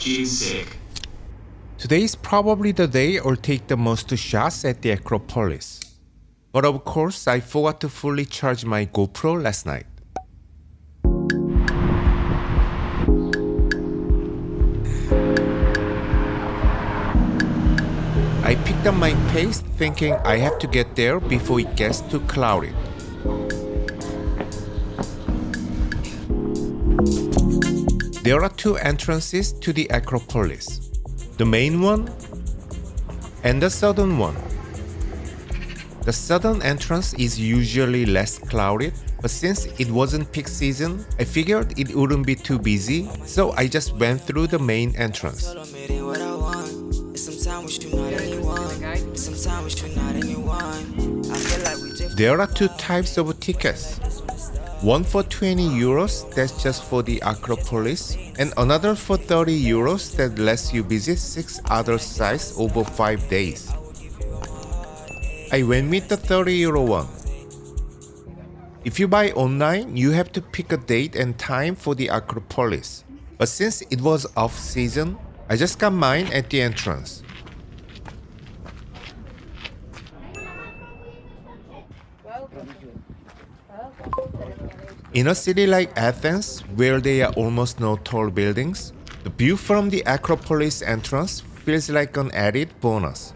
Gene Sick. Today is probably the day I'll take the most shots at the Acropolis. But of course, I forgot to fully charge my GoPro last night. I picked up my pace thinking I have to get there before it gets too cloudy. There are two entrances to the Acropolis. The main one and the southern one. The southern entrance is usually less crowded, but since it wasn't peak season, I figured it wouldn't be too busy, so I just went through the main entrance. There are two types of tickets. One for 20 euros, that's just for the Acropolis, and another for 30 euros that lets you visit 6 other sites over 5 days. I went with the 30 euro one. If you buy online, you have to pick a date and time for the Acropolis. But since it was off season, I just got mine at the entrance. In a city like Athens, where there are almost no tall buildings, the view from the Acropolis entrance feels like an added bonus.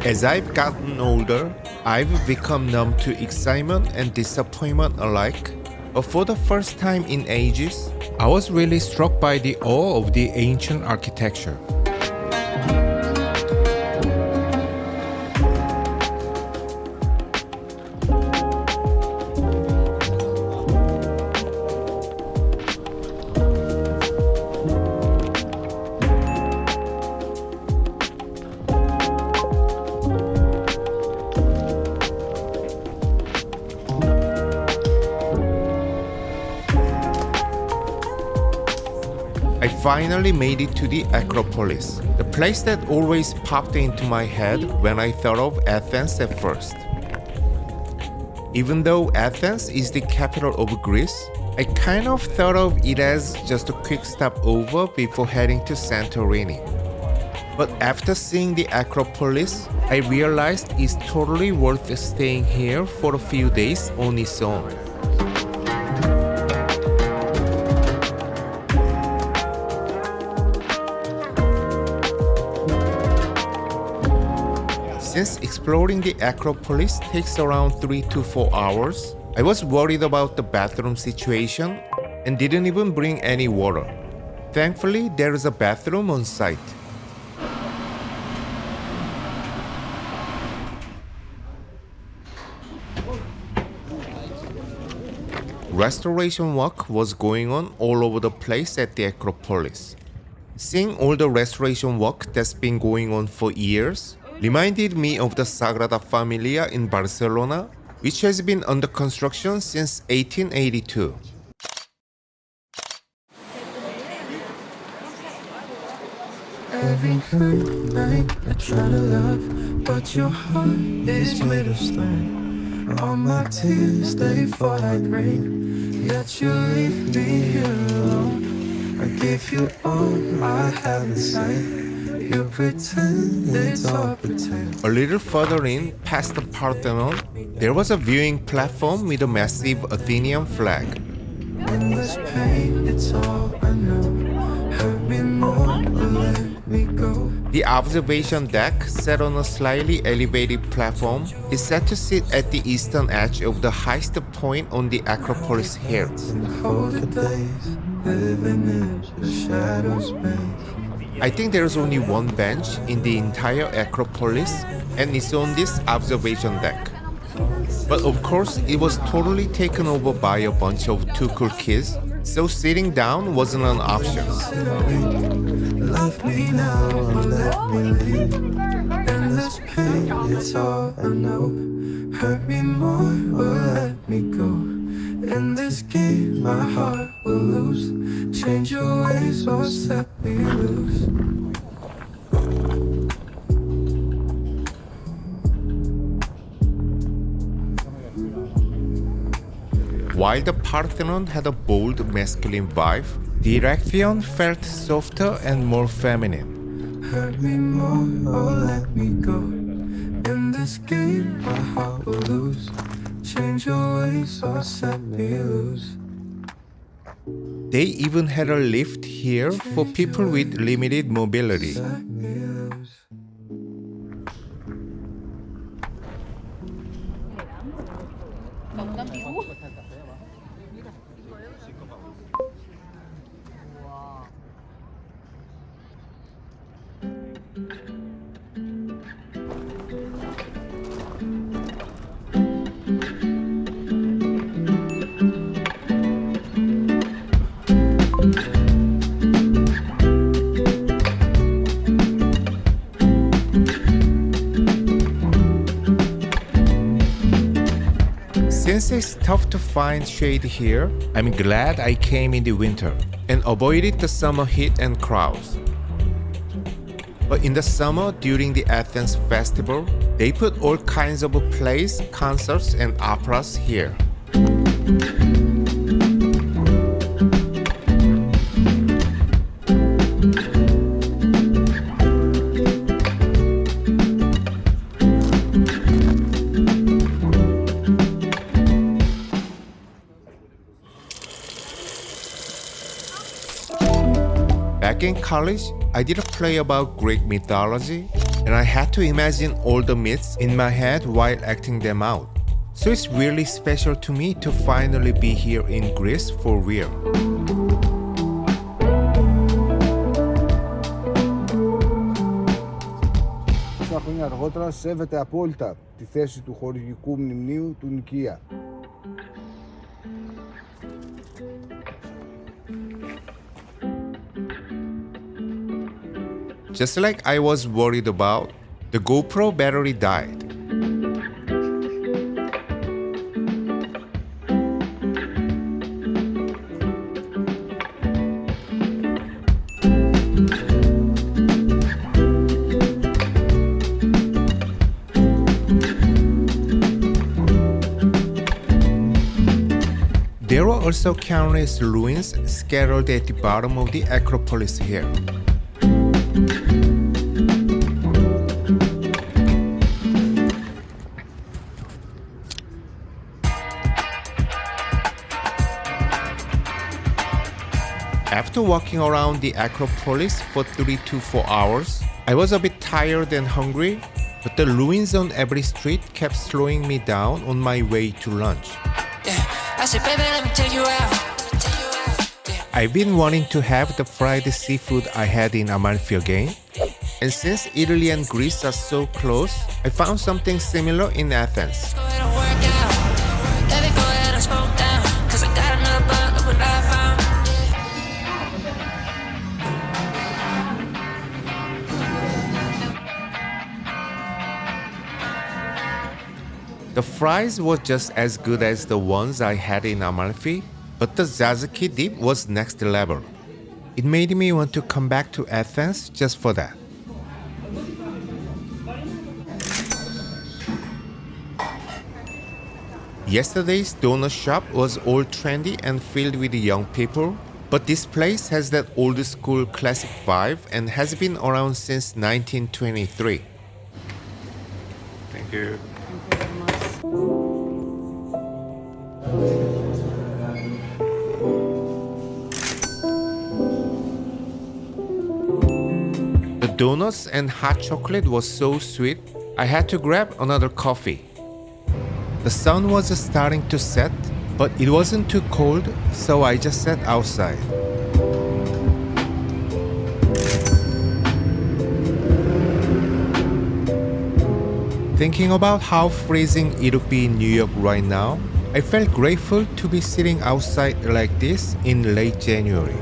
As I've gotten older, I've become numb to excitement and disappointment alike. But for the first time in ages, I was really struck by the awe of the ancient architecture. I finally made it to the Acropolis, the place that always popped into my head when I thought of Athens at first. Even though Athens is the capital of Greece, I kind of thought of it as just a quick stopover before heading to Santorini. But after seeing the Acropolis, I realized it's totally worth staying here for a few days on its own. Since exploring the Acropolis takes around 3 to 4 hours, I was worried about the bathroom situation and didn't even bring any water. Thankfully, there is a bathroom on site. Restoration work was going on all over the place at the Acropolis. Seeing all the restoration work that's been going on for years reminded me of the Sagrada Familia in Barcelona, which has been under construction since 1882. Every night I try to love, but your heart is made of stone. All my tears, they fall like rain, yet you leave me here alone. I give you all I have inside. You pretend it's all pretend. A little further in, past the Parthenon, there was a viewing platform with a massive Athenian flag. In this pain, it's all I know. Hurt me more or let me go. The observation deck, set on a slightly elevated platform, is set to sit at the eastern edge of the highest point on the Acropolis hill. Hold the days, living in the shadow space. I think there's only one bench in the entire Acropolis, and it's on this observation deck. But of course, it was totally taken over by a bunch of too cool kids, so sitting down wasn't an option. left me now or let me leave. Endless pain, it's all I know. Hurt me more or let me go. In this game, my heart will lose. Change your ways or set me loose. While the Parthenon had a bold masculine vibe, the Erechtheion felt softer and more feminine. Hurt me more or let me go. In this game, my heart will lose. Change your ways or set me loose. They even had a lift here for people with limited mobility. Set me loose. Since it's tough to find shade here, I'm glad I came in the winter and avoided the summer heat and crowds. But in the summer, during the Athens festival, they put all kinds of plays, concerts, and operas here. Back in college, I did a play about Greek mythology, and I had to imagine all the myths in my head while acting them out. So it's really special to me to finally be here in Greece for real. Τόσα χρόνια αργότερα σέβεται απόλυτα τη θέση του χορηγικού μνημείου του Νικαία. Just like I was worried about, the GoPro battery died. There were also countless ruins scattered at the bottom of the Acropolis here. After walking around the Acropolis for 3 to 4 hours, I was a bit tired and hungry, but the ruins on every street kept slowing me down on my way to lunch. I said, baby, let me take you out. I've been wanting to have the fried seafood I had in Amalfi again, and since Italy and Greece are so close, I found something similar in Athens. Go ahead and work out. Baby, go ahead and smoke down. Cause I got enough, but look what I found. The fries were just as good as the ones I had in Amalfi, but the tzatziki dip was next level. It made me want to come back to Athens just for that. Yesterday's donut shop was all trendy and filled with young people, but this place has that old school classic vibe and has been around since 1923. Thank you. The donuts and hot chocolate was so sweet, I had to grab another coffee. The sun was starting to set, but it wasn't too cold, so I just sat outside. Thinking about how freezing it would be in New York right now, I felt grateful to be sitting outside like this in late January.